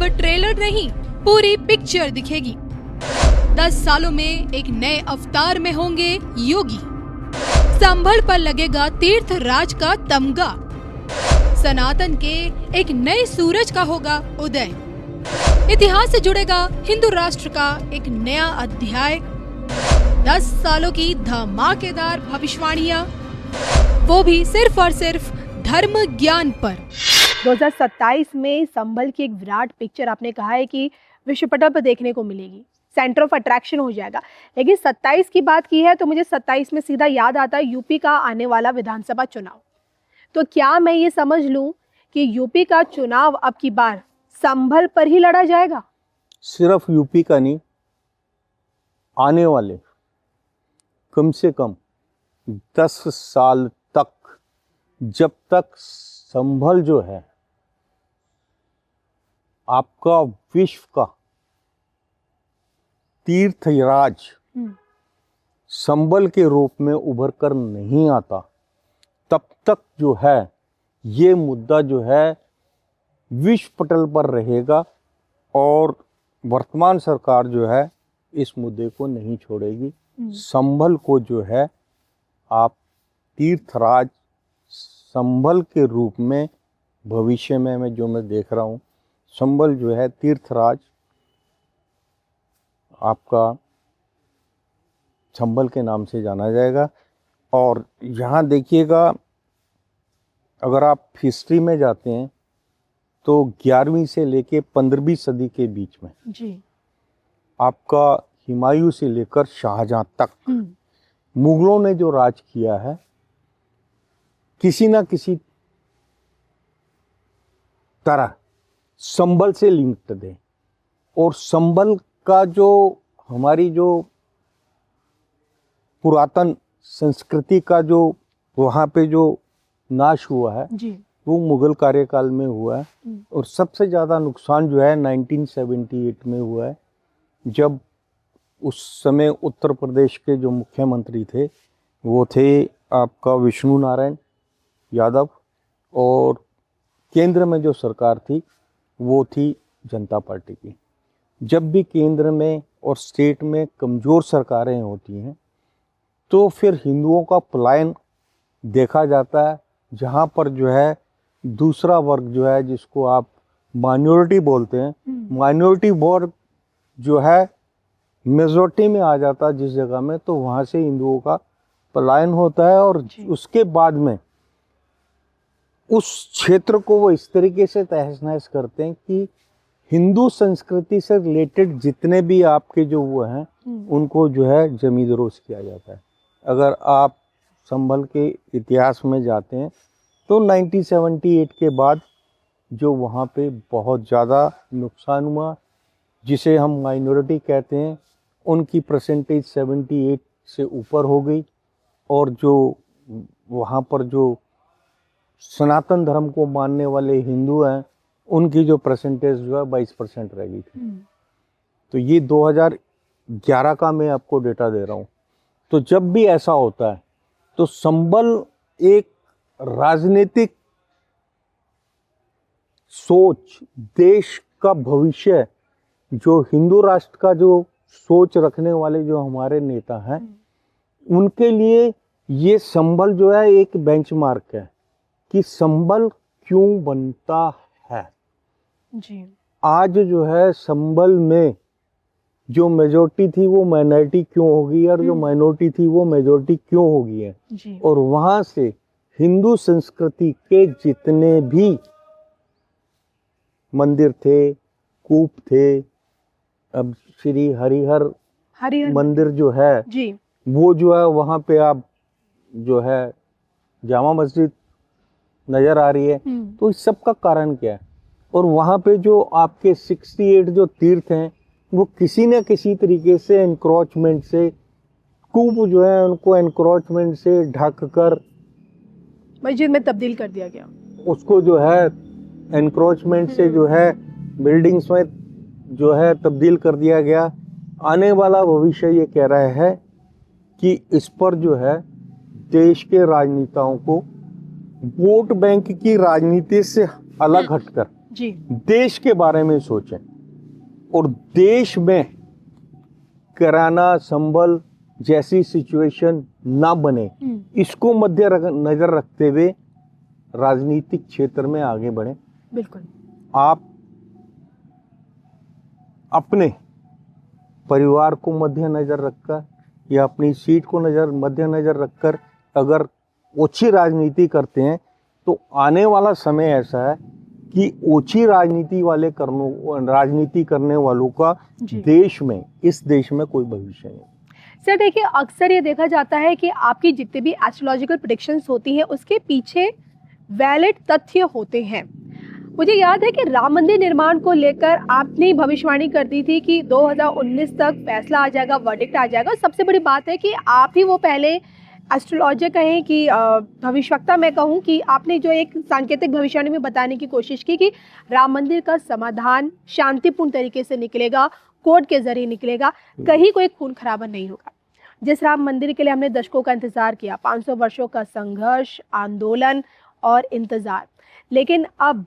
अब ट्रेलर नहीं, पूरी पिक्चर दिखेगी। 10 सालों में एक नए अवतार में होंगे योगी। संभल पर लगेगा तीर्थ राज का तमगा। सनातन के एक नए सूरज का होगा उदय। इतिहास से जुड़ेगा हिंदू राष्ट्र का एक नया अध्याय। 10 सालों की धमाकेदार भविष्यवाणियां, वो भी सिर्फ और सिर्फ धर्म ज्ञान पर। 2027 में संभल की एक विराट पिक्चर आपने कहा है कि विश्व पटल पर देखने को मिलेगी, सेंटर ऑफ अट्रैक्शन हो जाएगा। लेकिन 27 की बात की है तो मुझे 27 में सीधा याद आता है यूपी का आने वाला विधानसभा चुनाव। तो क्या मैं ये समझ लूं कि यूपी का चुनाव अब की बार संभल पर ही लड़ा जाएगा? सिर्फ यूपी का नहीं, आने वाले कम से कम 10 साल तक, जब तक संभल जो है आपका विश्व का तीर्थराज संभल के रूप में उभर कर नहीं आता, तब तक जो है ये मुद्दा जो है विश्व पटल पर रहेगा और वर्तमान सरकार जो है इस मुद्दे को नहीं छोड़ेगी। संभल को जो है आप तीर्थराज संभल के रूप में भविष्य में मैं देख रहा हूँ, संभल जो है तीर्थराज आपका संभल के नाम से जाना जाएगा। और यहाँ देखिएगा, अगर आप हिस्ट्री में जाते हैं तो 11वीं से लेके 15वीं सदी के बीच में जी आपका हुमायूं से लेकर शाहजहां तक मुगलों ने जो राज किया है, किसी ना किसी तरह संभल से लिंक्ड है। और संभल का जो हमारी जो पुरातन संस्कृति का जो वहाँ पे जो नाश हुआ है जी वो मुगल कार्यकाल में हुआ है। और सबसे ज़्यादा नुकसान जो है 1978 में हुआ है, जब उस समय उत्तर प्रदेश के जो मुख्यमंत्री थे वो थे आपका विष्णु नारायण यादव, और केंद्र में जो सरकार थी वो थी जनता पार्टी की। जब भी केंद्र में और स्टेट में कमज़ोर सरकारें होती हैं तो फिर हिंदुओं का पलायन देखा जाता है। जहाँ पर जो है दूसरा वर्ग जो है, जिसको आप माइनॉरिटी बोलते हैं, माइनॉरिटी वर्ग जो है मेजॉरिटी में आ जाता है जिस जगह में, तो वहाँ से हिंदुओं का पलायन होता है। और उसके बाद में उस क्षेत्र को वो इस तरीके से तहस नहस करते हैं कि हिंदू संस्कृति से रिलेटेड जितने भी आपके जो वो हैं उनको जो है जमींदोज किया जाता है। अगर आप संभल के इतिहास में जाते हैं तो 1978 के बाद जो वहाँ पे बहुत ज़्यादा नुकसान हुआ, जिसे हम माइनॉरिटी कहते हैं, उनकी परसेंटेज 78 से ऊपर हो गई। और जो वहाँ पर जो सनातन धर्म को मानने वाले हिंदू हैं उनकी जो परसेंटेज जो है 22% रह गई थी। तो ये 2011 का मैं आपको डेटा दे रहा हूँ। तो जब भी ऐसा होता है तो संभल एक राजनीतिक सोच, देश का भविष्य, जो हिंदू राष्ट्र का जो सोच रखने वाले जो हमारे नेता हैं उनके लिए ये संभल जो है एक बेंचमार्क है कि संभल क्यों बनता है। जी आज जो है संभल में जो मेजॉरिटी थी वो माइनॉरिटी क्यों होगी, और जो माइनॉरिटी थी वो मेजॉरिटी क्यों होगी है। जी और वहां से हिंदू संस्कृति के जितने भी मंदिर थे, कूप थे, अब श्री हरिहर मंदिर जो है जी वो जो है वहाँ पे आप जो है जामा मस्जिद नजर आ रही है। तो इस सब का कारण क्या है? और वहाँ पे जो आपके 68 जो तीर्थ हैं वो किसी न किसी तरीके से एनक्रोचमेंट से, कूप जो है उनको एनक्रोचमेंट से ढक कर मस्जिद में तब्दील कर दिया गया। उसको जो है एनक्रोचमेंट से जो है बिल्डिंग्स में जो है तब्दील कर दिया गया। आने वाला भविष्य ये कह रहा है कि इस पर जो है देश के राजनेताओं को वोट बैंक की राजनीति से अलग हटकर जी। देश के बारे में सोचें और देश में किराना संबल जैसी सिचुएशन ना बने, इसको मध्य नजर रखते हुए राजनीतिक क्षेत्र में आगे बढ़े। बिल्कुल। आप अपने परिवार को मध्य नजर रखकर या अपनी सीट को मध्य नजर रखकर अगर ओछी राजनीति करते हैं तो आने वाला समय ऐसा है कि ओछी राजनीति करने वालों का देश में, इस देश में कोई भविष्य नहीं। सर देखिए, अक्सर ये देखा जाता है कि आपकी जितने भी एस्ट्रोलॉजिकल प्रेडिक्शंस होती हैं उसके पीछे वैलिड तथ्य होते हैं। मुझे याद है कि राम मंदिर निर्माण को लेकर आपने भविष्यवाणी कर दी थी कि 2019 तक फैसला आ जाएगा, वर्डिक्ट आ जाएगा। सबसे बड़ी बात है कि आप ही वो पहले एस्ट्रोलॉजर कहें कि भविष्यवक्ता मैं कहूँ कि आपने जो एक सांकेतिक भविष्यवाणी में बताने की कोशिश की कि राम मंदिर का समाधान शांतिपूर्ण तरीके से निकलेगा, कोर्ट के जरिए निकलेगा, कहीं कोई खून खराबा नहीं होगा। जिस राम मंदिर के लिए हमने दशकों का इंतजार किया, 500 वर्षों का संघर्ष, आंदोलन और इंतजार, लेकिन अब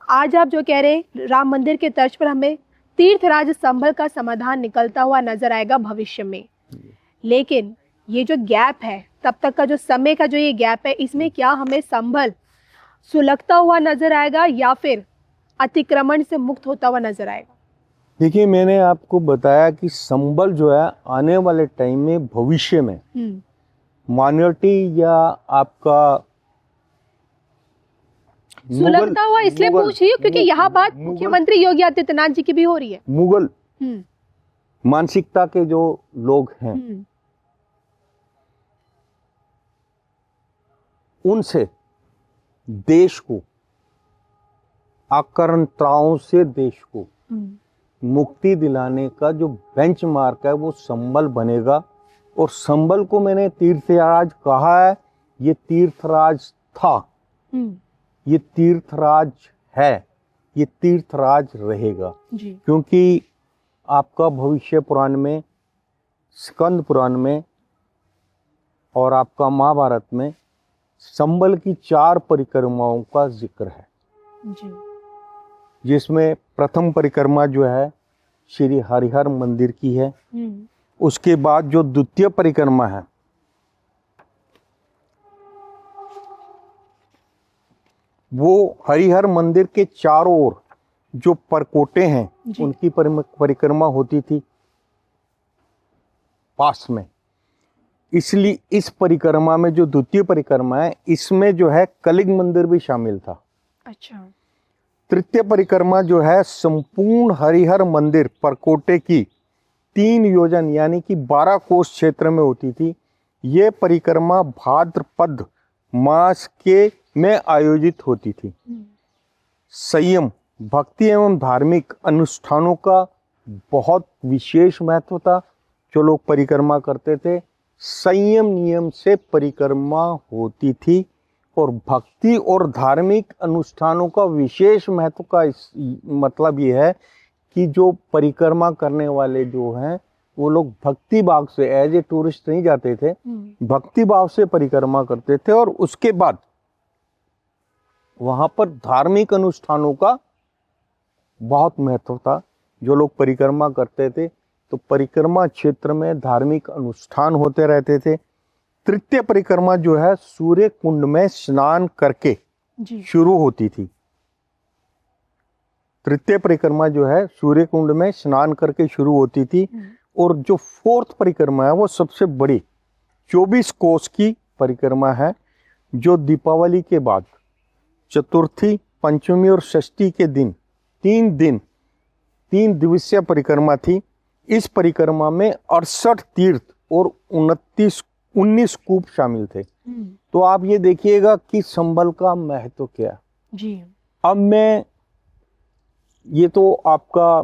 आज आप जो कह रहे हैं राम मंदिर के तर्ज पर हमें तीर्थराज संभल का समाधान निकलता हुआ नजर आएगा भविष्य में। लेकिन ये जो गैप है, तब तक का जो समय का जो ये गैप है, इसमें क्या हमें संभल सुलगता हुआ नजर आएगा या फिर अतिक्रमण से मुक्त होता हुआ नजर आएगा? देखिए, मैंने आपको बताया कि संबल जो है आने वाले टाइम में भविष्य में माइनॉरिटी या आपका सुलगता हुआ इसलिए पूछ रही हूँ क्योंकि यहाँ बात मुख्यमंत्री योगी आदित्यनाथ जी की भी हो रही है। मुगल मानसिकता के जो लोग हैं उनसे देश को, आक्रांताओं से देश को मुक्ति दिलाने का जो बेंचमार्क है वो संबल बनेगा। और संबल को मैंने तीर्थराज कहा है, ये तीर्थराज था, ये तीर्थराज है, ये तीर्थराज रहेगा जी। क्योंकि आपका भविष्य पुराण में, स्कंद पुराण में और आपका महाभारत में संबल की 4 परिक्रमाओं का जिक्र है जी। जिसमें प्रथम परिक्रमा जो है श्री हरिहर मंदिर की है। उसके बाद जो द्वितीय परिक्रमा है वो हरिहर मंदिर के चारों ओर जो परकोटे हैं उनकी परिक्रमा होती थी पास में। इसलिए इस परिक्रमा में जो द्वितीय परिक्रमा है इसमें जो है कलिंग मंदिर भी शामिल था। अच्छा। तृतीय परिक्रमा जो है संपूर्ण हरिहर मंदिर परकोटे की 3 योजन यानी कि 12 कोस क्षेत्र में होती थी। ये परिक्रमा भाद्रपद मास के में आयोजित होती थी। संयम, भक्ति एवं धार्मिक अनुष्ठानों का बहुत विशेष महत्व था। जो लोग परिक्रमा करते थे संयम नियम से परिक्रमा होती थी और भक्ति और धार्मिक अनुष्ठानों का विशेष महत्व का मतलब ये है कि जो परिक्रमा करने वाले जो हैं वो लोग भक्ति भाव से, एज ए टूरिस्ट नहीं जाते थे, भक्ति भाव से परिक्रमा करते थे। और उसके बाद वहां पर धार्मिक अनुष्ठानों का बहुत महत्व था। जो लोग परिक्रमा करते थे तो परिक्रमा क्षेत्र में धार्मिक अनुष्ठान होते रहते थे। तृतीय परिक्रमा जो है सूर्य कुंड में स्नान करके शुरू होती थी। तृतीय परिक्रमा जो है सूर्य कुंड में स्नान करके शुरू होती थी। और जो 4th परिक्रमा है वो सबसे बड़ी 24 कोस की परिक्रमा है जो दीपावली के बाद चतुर्थी, पंचमी और षष्ठी के दिन 3 दिवसीय परिक्रमा थी। इस परिक्रमा में 68 तीर्थ और 19 कूप शामिल थे। तो आप ये देखिएगा कि संबल का महत्व क्या जी। अब मैं ये तो आपका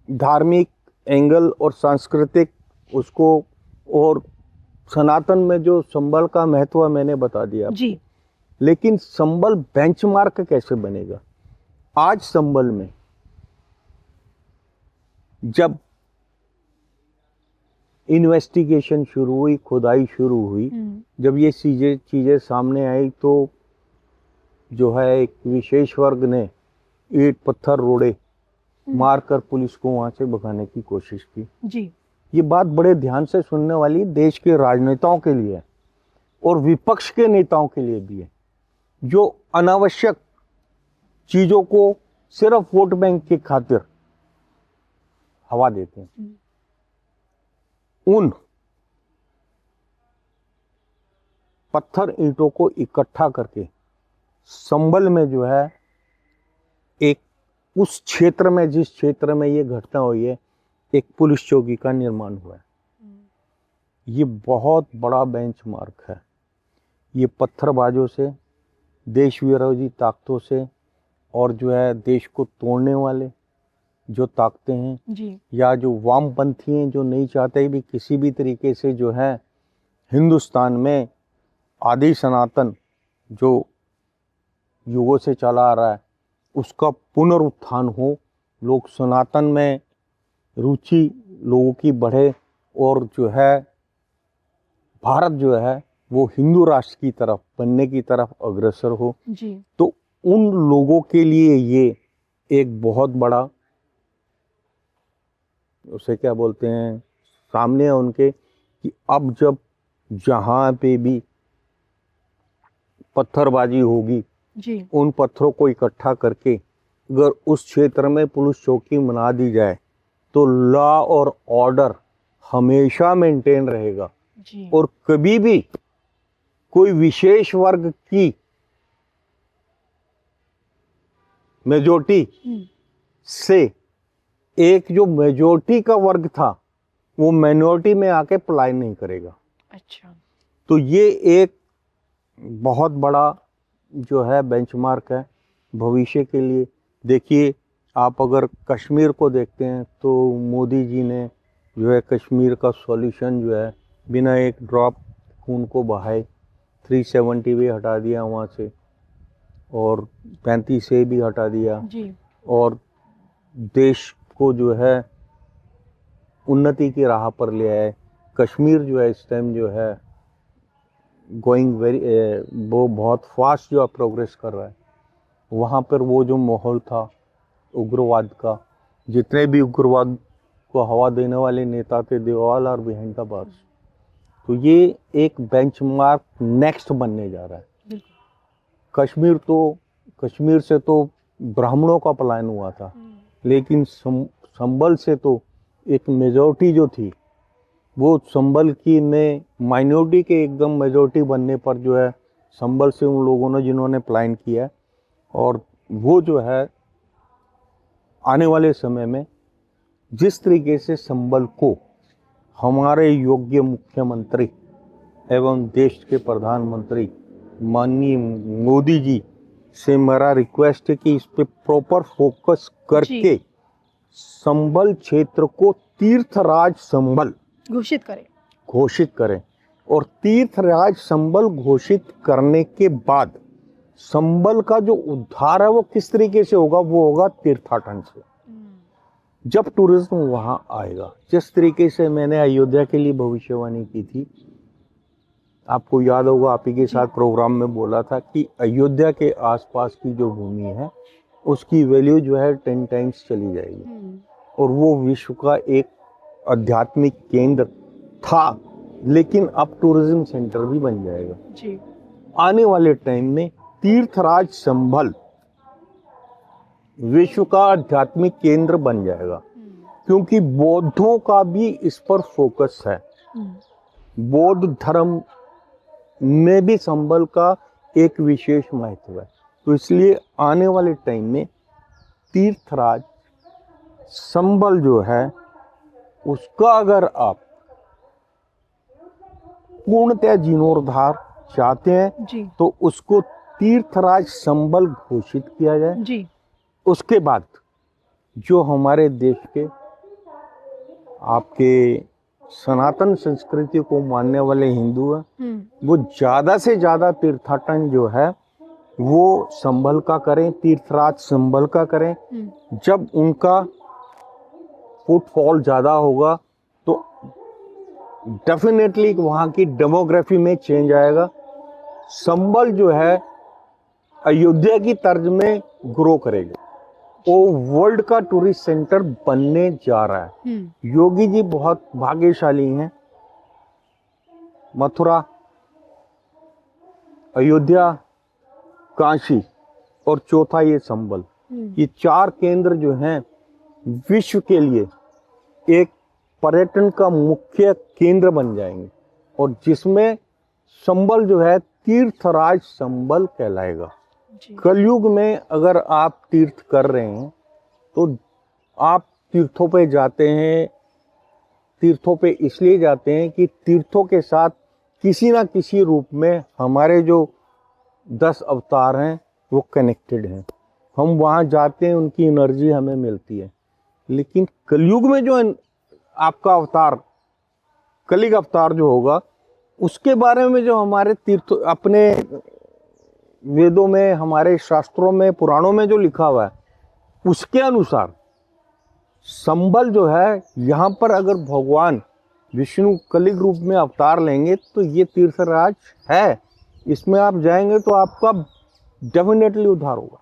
धार्मिक एंगल और सांस्कृतिक उसको और सनातन में जो संबल का महत्व मैंने बता दिया जी। लेकिन संबल बेंचमार्क कैसे बनेगा? आज संबल में जब इन्वेस्टिगेशन शुरू हुई, खुदाई शुरू हुई, जब ये चीजें सामने आई तो जो है एक विशेष वर्ग ने ईंट पत्थर रोड़े मारकर पुलिस को वहां से भगाने की कोशिश की। जी। ये बात बड़े ध्यान से सुनने वाली देश के राजनेताओं के लिए है और विपक्ष के नेताओं के लिए भी है, जो अनावश्यक चीजों को सिर्फ वोट बैंक की खातिर हवा देते हैं। उन पत्थर ईंटों को इकट्ठा करके संभल में जो है एक उस क्षेत्र में, जिस क्षेत्र में ये घटना हुई है, एक पुलिस चौकी का निर्माण हुआ है। ये बहुत बड़ा बेंचमार्क है। ये पत्थरबाजों से, देश विरोधी ताकतों से और जो है देश को तोड़ने वाले जो ताकतें हैं जी। या जो वामपंथी हैं, जो नहीं चाहते भी किसी भी तरीके से जो है हिंदुस्तान में आदि सनातन जो युगों से चला आ रहा है उसका पुनरुत्थान हो, लोग सनातन में रुचि लोगों की बढ़े और जो है भारत जो है वो हिंदू राष्ट्र की तरफ बनने की तरफ अग्रसर हो। जी। तो उन लोगों के लिए ये एक बहुत बड़ा, उसे क्या बोलते हैं, सामने है उनके कि अब जब जहां पे भी पत्थरबाजी होगी जी। उन पत्थरों को इकट्ठा करके अगर उस क्षेत्र में पुलिस चौकी बना दी जाए तो लॉ और ऑर्डर हमेशा मेंटेन रहेगा जी। और कभी भी कोई विशेष वर्ग की मेजॉरिटी से एक जो मेजॉरिटी का वर्ग था वो माइनॉरिटी में आके पलायन नहीं करेगा। अच्छा। तो ये एक बहुत बड़ा जो है बेंचमार्क है भविष्य के लिए। देखिए, आप अगर कश्मीर को देखते हैं तो मोदी जी ने जो है कश्मीर का सॉल्यूशन जो है बिना एक ड्रॉप खून को बहाए 370 भी हटा दिया वहाँ से और 35 से भी हटा दिया जी। और देश को जो है उन्नति की राह पर ले आए। कश्मीर जो है इस टाइम जो है गोइंग वो बहुत फास्ट जो है प्रोग्रेस कर रहा है। वहाँ पर वो जो माहौल था उग्रवाद का, जितने भी उग्रवाद को हवा देने वाले नेता थे, they all are behind the bars. तो ये एक बेंचमार्क नेक्स्ट बनने जा रहा है। कश्मीर से तो ब्राह्मणों का पलायन हुआ था, लेकिन संभल से तो एक मेजॉरिटी जो थी वो संभल की में माइनॉरिटी के एकदम मेजॉरिटी बनने पर जो है संभल से उन लोगों ने जिन्होंने पलायन किया है और वो जो है आने वाले समय में जिस तरीके से संभल को हमारे योग्य मुख्यमंत्री एवं देश के प्रधानमंत्री माननीय मोदी जी से मेरा रिक्वेस्ट है कि इस पे प्रॉपर फोकस करके संभल क्षेत्र को तीर्थराज संभल घोषित करें और तीर्थराज संभल घोषित करने के बाद संभल का जो उद्धार है वो किस तरीके से होगा, वो होगा तीर्थाटन से। जब टूरिज्म वहां आएगा, जिस तरीके से मैंने अयोध्या के लिए भविष्यवाणी की थी, आपको याद होगा आप ही के साथ प्रोग्राम में बोला था कि अयोध्या के आसपास की जो भूमि है उसकी वैल्यू जो है 10 टाइम्स चली जाएगी और वो विश्व का एक आध्यात्मिक केंद्र था, लेकिन अब टूरिज्म सेंटर भी बन जाएगा जी। आने वाले टाइम में तीर्थराज संभल विश्व का आध्यात्मिक केंद्र बन जाएगा, क्योंकि बौद्धों का भी इस पर फोकस है। बौद्ध धर्म में भी संभल का एक विशेष महत्व है, तो इसलिए आने वाले टाइम में तीर्थराज संभल जो है उसका अगर आप पूर्णतः जीर्णोद्धार चाहते हैं जी, तो उसको तीर्थराज संभल घोषित किया जाए जी। उसके बाद जो हमारे देश के आपके सनातन संस्कृति को मानने वाले हिंदू हैं वो ज्यादा से ज्यादा तीर्थाटन जो है वो संभल का करें, तीर्थराज संभल का करें। जब उनका फुटफॉल ज्यादा होगा तो डेफिनेटली वहां की डेमोग्राफी में चेंज आएगा। संभल जो है अयोध्या की तर्ज में ग्रो करेगा। वो वर्ल्ड का टूरिस्ट सेंटर बनने जा रहा है। योगी जी बहुत भाग्यशाली हैं। मथुरा, अयोध्या, काशी और चौथा ये संबल, ये 4 केंद्र जो हैं विश्व के लिए एक पर्यटन का मुख्य केंद्र बन जाएंगे, और जिसमें संबल जो है तीर्थराज संबल कहलाएगा। कलयुग में अगर आप तीर्थ कर रहे हैं तो आप तीर्थों पे जाते हैं, तीर्थों पे इसलिए जाते हैं कि तीर्थों के साथ किसी ना किसी रूप में हमारे जो 10 अवतार हैं वो कनेक्टेड हैं। हम वहाँ जाते हैं, उनकी एनर्जी हमें मिलती है। लेकिन कलयुग में जो आपका अवतार, कलिग अवतार जो होगा, उसके बारे में जो हमारे तीर्थ अपने वेदों में, हमारे शास्त्रों में, पुराणों में जो लिखा हुआ है, उसके अनुसार संबल जो है, यहाँ पर अगर भगवान विष्णु कलिग रूप में अवतार लेंगे तो ये तीर्थराज है। इसमें आप जाएंगे तो आपका डेफिनेटली उद्धार होगा।